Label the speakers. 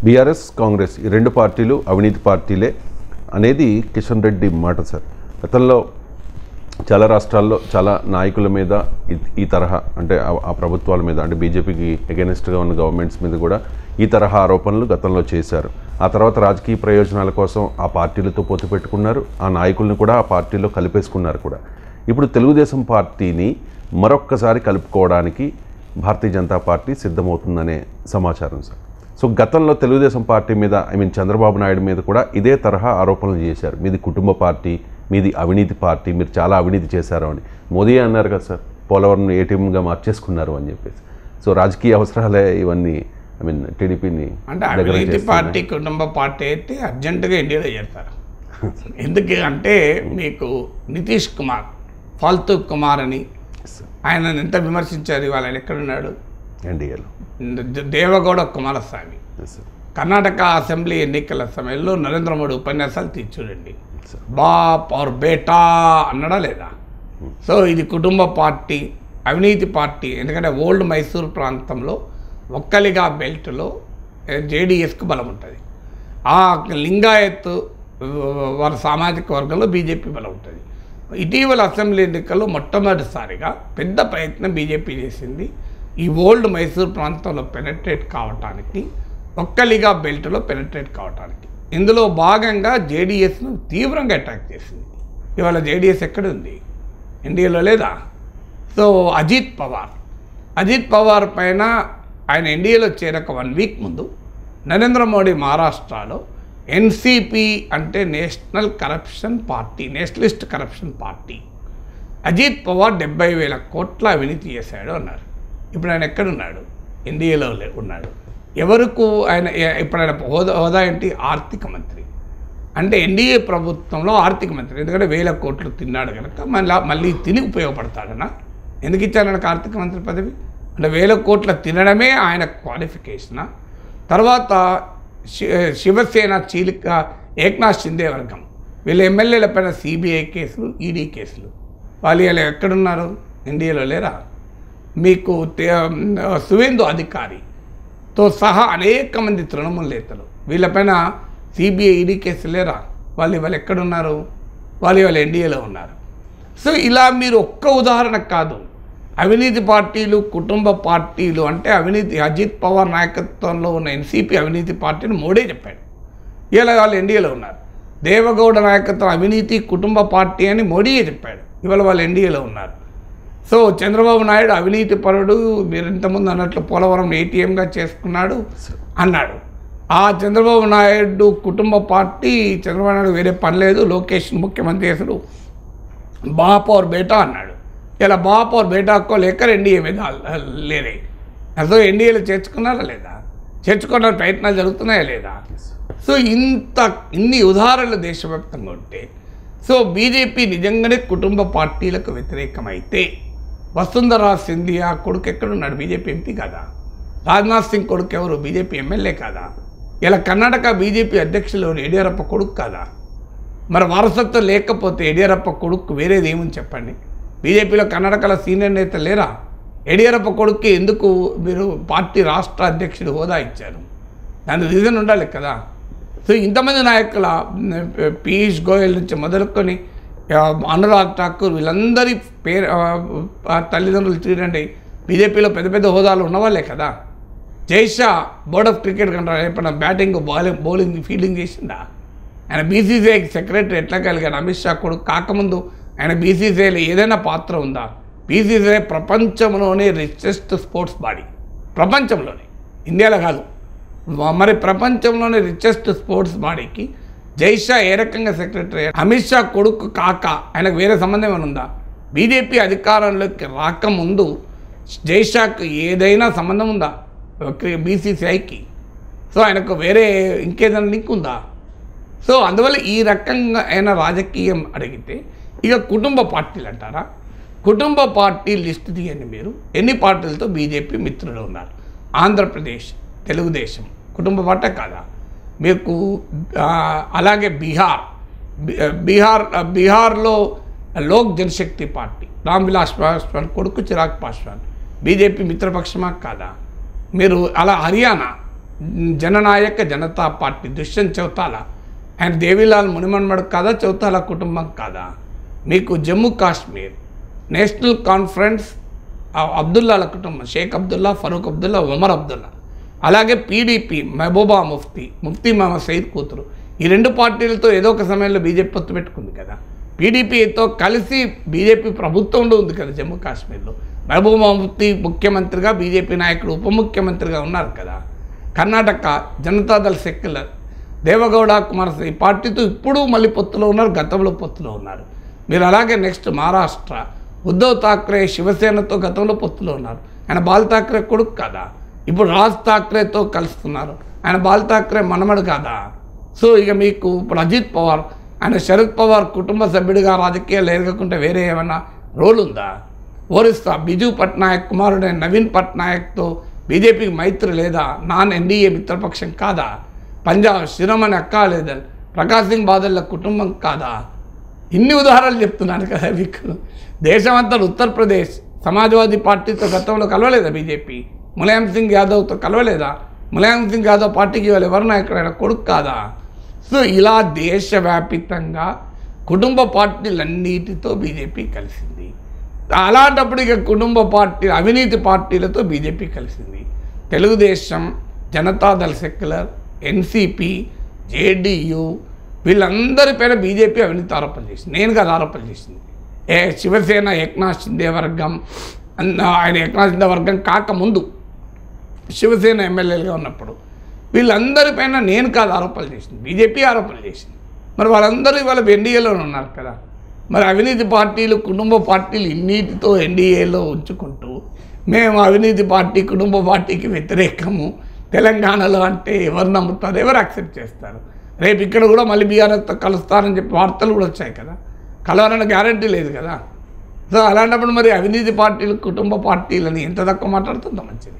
Speaker 1: BRS Congress ఈ రెండు పార్టీలు అవినీతి పార్టీలే అనేది కిషన్ రెడ్డి మాట సార్. గతంలో చాలా రాష్ట్రాల్లో చాలా నాయకుల మీద ఈ తరహా అంటే ఆ ప్రభుత్వాల మీద అంటే బీజేపీకి ఎగెనిస్ట్గా ఉన్న గవర్నమెంట్స్ మీద కూడా ఈ తరహా ఆరోపణలు గతంలో చేశారు. ఆ తర్వాత రాజకీయ ప్రయోజనాల కోసం ఆ పార్టీలతో పొత్తు పెట్టుకున్నారు, ఆ నాయకులను కూడా ఆ పార్టీలో కలిపేసుకున్నారు కూడా. ఇప్పుడు తెలుగుదేశం పార్టీని మరొక్కసారి కలుపుకోవడానికి భారతీయ జనతా పార్టీ సిద్ధమవుతుందనే సమాచారం సార్. సో గతంలో తెలుగుదేశం పార్టీ మీద చంద్రబాబు నాయుడు మీద కూడా ఇదే తరహా ఆరోపణలు చేశారు. మీది కుటుంబ పార్టీ, మీది అవినీతి పార్టీ, మీరు చాలా అవినీతి చేశారు అని మోదీ అన్నారు కదా సార్, పోలవరం ఏటీఎంగా మార్చేసుకున్నారు అని చెప్పేసి. సో రాజకీయ అవసరాలే ఇవన్నీ టీడీపీని
Speaker 2: అంటే అవినీతి పార్టీ కుటుంబ పార్టీ అయితే అర్జెంటుగా ఇండియాలో చేస్తారు. ఎందుకు అంటే మీకు నితీష్ కుమార్ ఫాల్తూ కుమార్ అని ఆయన ఎంత విమర్శించారు, ఇవాళ ఆయన ఎక్కడున్నాడు?
Speaker 1: ఎన్డీఏలో.
Speaker 2: దేవగౌడ కుమారస్వామి కర్ణాటక అసెంబ్లీ ఎన్నికల సమయంలో నరేంద్ర మోడీ ఉపన్యాసాలు చూడండి, బాప్ ఆర్ బేటా అన్నాడా లేదా? సో ఇది కుటుంబ పార్టీ, అవినీతి పార్టీ. ఎందుకంటే ఓల్డ్ మైసూర్ ప్రాంతంలో ఒక్కలిగా బెల్ట్లో జేడీఎస్కు బలం ఉంటుంది, ఆ లింగాయత్ వారి సామాజిక వర్గంలో బీజేపీ బలం ఉంటుంది. ఇటీవల అసెంబ్లీ ఎన్నికల్లో మొట్టమొదటిసారిగా పెద్ద ప్రయత్నం బీజేపీ చేసింది ఈ ఓల్డ్ మైసూర్ ప్రాంతంలో పెనట్రేట్ కావటానికి, ఒక్కలిగా బెల్ట్లో పెనట్రేట్ కావటానికి. ఇందులో భాగంగా జేడీఎస్ను తీవ్రంగా అటాక్ చేసింది. ఇవాళ జేడీఎస్ ఎక్కడుంది? ఎన్డీఏలో లేదా? సో అజిత్ పవార్ పైన ఆయన ఎన్డీఏలో చేరక 1 వీక్ ముందు నరేంద్ర మోడీ మహారాష్ట్రలో ఎన్సీపీ అంటే nationalist corruption party, Ajit Pawar 70,000 కోట్ల అవినీతి చేశాడు అన్నారు. ఇప్పుడు ఆయన ఎక్కడున్నాడు? ఎన్డీఏలో ఉన్నాడు. ఎవరికి ఆయన ఇప్పుడు ఆయన హోదా ఏంటి? ఆర్థిక మంత్రి. అంటే ఎన్డీఏ ప్రభుత్వంలో ఆర్థిక మంత్రి. ఎందుకంటే 1,000 కోట్లు తిన్నాడు కనుక మళ్ళీ తిని ఉపయోగపడతాడనా? ఎందుకు ఇచ్చారు ఆయనకు ఆర్థిక మంత్రి పదవి? అంటే 1,000 కోట్ల తినడమే ఆయన క్వాలిఫికేషనా? తర్వాత శివసేన చీలిక ఏక్నాథ్ షిండే వర్గం, వీళ్ళ ఎమ్మెల్యేల పైన సిబిఐ కేసులు, ఈడీ కేసులు. వాళ్ళు ఇలా ఎక్కడున్నారు? ఎన్డీఏలో లేరా? మీకు సువేందు అధికారితో సహా అనేక మంది తృణమూల నేతలు, వీళ్ళపైన సిబిఐ ఈడీ కేసులు లేరా? వాళ్ళు ఇవాళ ఎక్కడున్నారు? వాళ్ళు ఇవాళ ఎన్డీఏలో ఉన్నారు. సో ఇలా మీరు ఒక్క ఉదాహరణ కాదు, అవినీతి పార్టీలు, కుటుంబ పార్టీలు అంటే అవినీతి అజిత్ పవార్ నాయకత్వంలో ఉన్న ఎన్సీపీ అవినీతి పార్టీని మోడీ చెప్పాడు, ఇలా వాళ్ళు ఎన్డీఏలో ఉన్నారు. దేవగౌడ నాయకత్వం అవినీతి కుటుంబ పార్టీ అని మోడీయే చెప్పాడు, ఇవాళ వాళ్ళు ఎన్డీఏలో ఉన్నారు. సో చంద్రబాబు నాయుడు అవినీతి పరుడు, మీరు ఇంతకుముందు అన్నట్లు పోలవరం ఏటీఎంగా చేసుకున్నాడు అన్నాడు. ఆ చంద్రబాబు నాయుడు కుటుంబ పార్టీ, చంద్రబాబు నాయుడు వేరే పని లేదు, లోకేష్ ముఖ్యమంత్రి అసలు బాప్ और బేటా అన్నాడు. ఇలా బాప్ और బేటాకో లేక ఎన్డీఏ మీద లేరే. అసలు ఎన్డీఏలో చేర్చుకున్నారా లేదా? చేర్చుకున్న ప్రయత్నాలు జరుగుతున్నాయా లేదా? సో ఇన్ని ఉదాహరణలు దేశవ్యాప్తంగా ఉంటే, సో బీజేపీ నిజంగానే కుటుంబ పార్టీలకు వ్యతిరేకమైతే వసుంధరా సింధియా కొడుకు ఎక్కడున్నాడు? బీజేపీ ఎంపీ కాదా? రాజ్నాథ్ సింగ్ కొడుకు ఎవరు? బీజేపీ ఎమ్మెల్యే కాదా? ఇలా కర్ణాటక బీజేపీ అధ్యక్షులు యడియూరప్ప కొడుకు కాదా? మరి వారసత్వం లేకపోతే యడియూరప్ప కొడుకు వేరేది ఏముంది చెప్పండి? బీజేపీలో కర్ణాటకలో సీనియర్ నేత లేరా? యడియూరప్ప కొడుక్కి ఎందుకు మీరు పార్టీ రాష్ట్ర అధ్యక్షుడు హోదా ఇచ్చారు? దాని రీజన్ ఉండాలి కదా. సో ఇంతమంది నాయకుల పీయూష్ గోయల్ నుంచి మొదలుకొని అనురాగ్ ఠాకూర్ వీళ్ళందరి తల్లిదండ్రులు చూడండి, బీజేపీలో పెద్ద పెద్ద హోదాలు ఉన్నవాళ్ళే కదా. జైషా బోర్డ్ ఆఫ్ క్రికెట్ కంటారు, ఎప్పుడైనా బ్యాటింగ్ బౌలింగ్ ఫీల్డింగ్ చేసిందా? ఆయన బీసీసీఐకి సెక్రటరీ ఎట్లా కలిగాడు? అమిత్ షా కొడుకు కాకముందు ఆయన బీసీసీఐలో ఏదైనా పాత్ర ఉందా? బీసీసీఐ ప్రపంచంలోనే రిచెస్ట్ స్పోర్ట్స్ బాడీ, ప్రపంచంలోనే, ఇండియాలో కాదు. మరి ప్రపంచంలోనే రిచెస్ట్ స్పోర్ట్స్ బాడీకి జైషా ఏ రకంగా సెక్రటరీ? అమిత్ షా కొడుకు కాక ఆయనకు వేరే సంబంధం ఏమైనా ఉందా? బీజేపీ అధికారంలోకి రాకముందు జైషాకు ఏదైనా సంబంధం ఉందా బీసీసీఐకి? సో ఆయనకు వేరే ఇంకేదైనా లింక్ ఉందా? సో అందువల్ల ఈ రకంగా అయినా రాజకీయం అడిగితే ఇక కుటుంబ పార్టీలు అంటారా? కుటుంబ పార్టీ లిస్ట్ తీయండి మీరు, ఎన్ని పార్టీలతో బీజేపీ మిత్రులు ఉన్నారు? ఆంధ్రప్రదేశ్ తెలుగుదేశం కుటుంబ పార్టీ కాదా? మీకు అలాగే బీహార్లో లోక్ జనశక్తి పార్టీ, రామ్ విలాస్ పాస్వాన్ కొడుకు చిరాగ్ పాస్వాన్ బీజేపీ మిత్రపక్షమా కాదా? మీరు అలా హర్యానా జననాయక జనతా పార్టీ దుష్యంత్ చౌతాలా ఆయన దేవిలాల్ మునిమన్మడు కాదా, చౌతాలా కుటుంబం కాదా? మీకు జమ్మూ కాశ్మీర్ నేషనల్ కాన్ఫరెన్స్ అబ్దుల్లాల కుటుంబం, షేక్ అబ్దుల్లా, ఫరూక్ అబ్దుల్లా, ఉమర్ అబ్దుల్లా. అలాగే పీడీపీ మెహబూబా ముఫ్తీ మహమ్మద్ సయీద్ కూతురు. ఈ రెండు పార్టీలతో ఏదో ఒక సమయంలో బీజేపీ పొత్తు పెట్టుకుంది కదా. పీడీపీతో కలిసి బీజేపీ ప్రభుత్వంలో ఉంది కదా జమ్మూ కాశ్మీర్లో. మెహబూబా ముఫ్తీ ముఖ్యమంత్రిగా, బీజేపీ నాయకుడు ఉప ముఖ్యమంత్రిగా ఉన్నారు కదా. కర్ణాటక జనతాదళ్ సెక్యులర్ దేవగౌడ కుమారస్వామి ఈ పార్టీతో ఇప్పుడు మళ్ళీ పొత్తులో ఉన్నారు, గతంలో పొత్తులో ఉన్నారు. మీరు అలాగే నెక్స్ట్ మహారాష్ట్ర ఉద్ధవ్ ఠాక్రే శివసేనతో గతంలో పొత్తులో ఉన్నారు. ఆయన బాల్ ఠాక్రే కొడుకు కాదా? ఇప్పుడు రాజ్ ఠాక్రేతో కలుస్తున్నారు. ఆయన బాల్ ఠాక్రే మనమడు కాదా? సో ఇక మీకు ఇప్పుడు అజిత్ పవార్ ఆయన శరద్ పవార్ కుటుంబ సభ్యుడిగా రాజకీయాలు ఎరగకుంటే వేరే ఏమన్నా రోల్ ఉందా? ఓరిస్తా బిజు పట్నాయక్ కుమారుడైన నవీన్ పట్నాయక్తో బీజేపీకి మైత్రి లేదా? నాన్ ఎన్డీఏ మిత్రపక్షం కాదా? పంజాబ్ శిరోమణి అకాలీదళ్ ప్రకాష్ సింగ్ బాదల్ల కుటుంబం కాదా? ఇన్ని ఉదాహరణలు చెప్తున్నాను కదా మీకు. దేశమంతా ఉత్తరప్రదేశ్ సమాజ్వాదీ పార్టీతో గతంలో కలవలేదా బీజేపీ? ములాయం సింగ్ యాదవ్తో కలవలేదా? ములాయం సింగ్ యాదవ్ పార్టీకి వాళ్ళు ఎవరన్నా ఎక్కడైనా కొడుకు కాదా? సో ఇలా దేశవ్యాపితంగా కుటుంబ పార్టీలన్నిటితో బీజేపీ కలిసింది. అలాంటప్పుడు ఇక కుటుంబ పార్టీ అవినీతి పార్టీలతో బీజేపీ కలిసింది. Telugu Desam, Janata Dal secular, NCP, JDU వీళ్ళందరిపైన BJP అవినీతి ఆరోపణలు చేసింది. నేను కాదు ఆరోపణలు చేసింది. శివసేన ఏక్నాథ్ షిందే వర్గం, ఆయన ఏక్నాథ్ షిందే వర్గం కాకముందు శివసేన ఎమ్మెల్యేలుగా ఉన్నప్పుడు వీళ్ళందరిపైన నేను కాదు ఆరోపణలు చేసింది, బీజేపీ ఆరోపణలు చేసింది. మరి వాళ్ళందరూ ఇవాళ ఎన్డీఏలోనే ఉన్నారు కదా. మరి అవినీతి పార్టీలు, కుటుంబ పార్టీలు ఇన్నిటితో ఎన్డీఏలో ఉంచుకుంటూ మేము అవినీతి పార్టీ, కుటుంబ పార్టీకి వ్యతిరేకము తెలంగాణలో అంటే ఎవరు నమ్ముతారు, ఎవరు యాక్సెప్ట్ చేస్తారు? రేపు ఇక్కడ కూడా మళ్ళీ బీఆర్ఎస్తో కలుస్తారని చెప్పి వార్తలు కూడా వచ్చాయి కదా. కలవాలన్న గ్యారంటీ లేదు కదా. సో అలాంటప్పుడు మరి అవినీతి పార్టీలు, కుటుంబ పార్టీలని ఎంత తక్కువ మాట్లాడుతుందో మంచిది.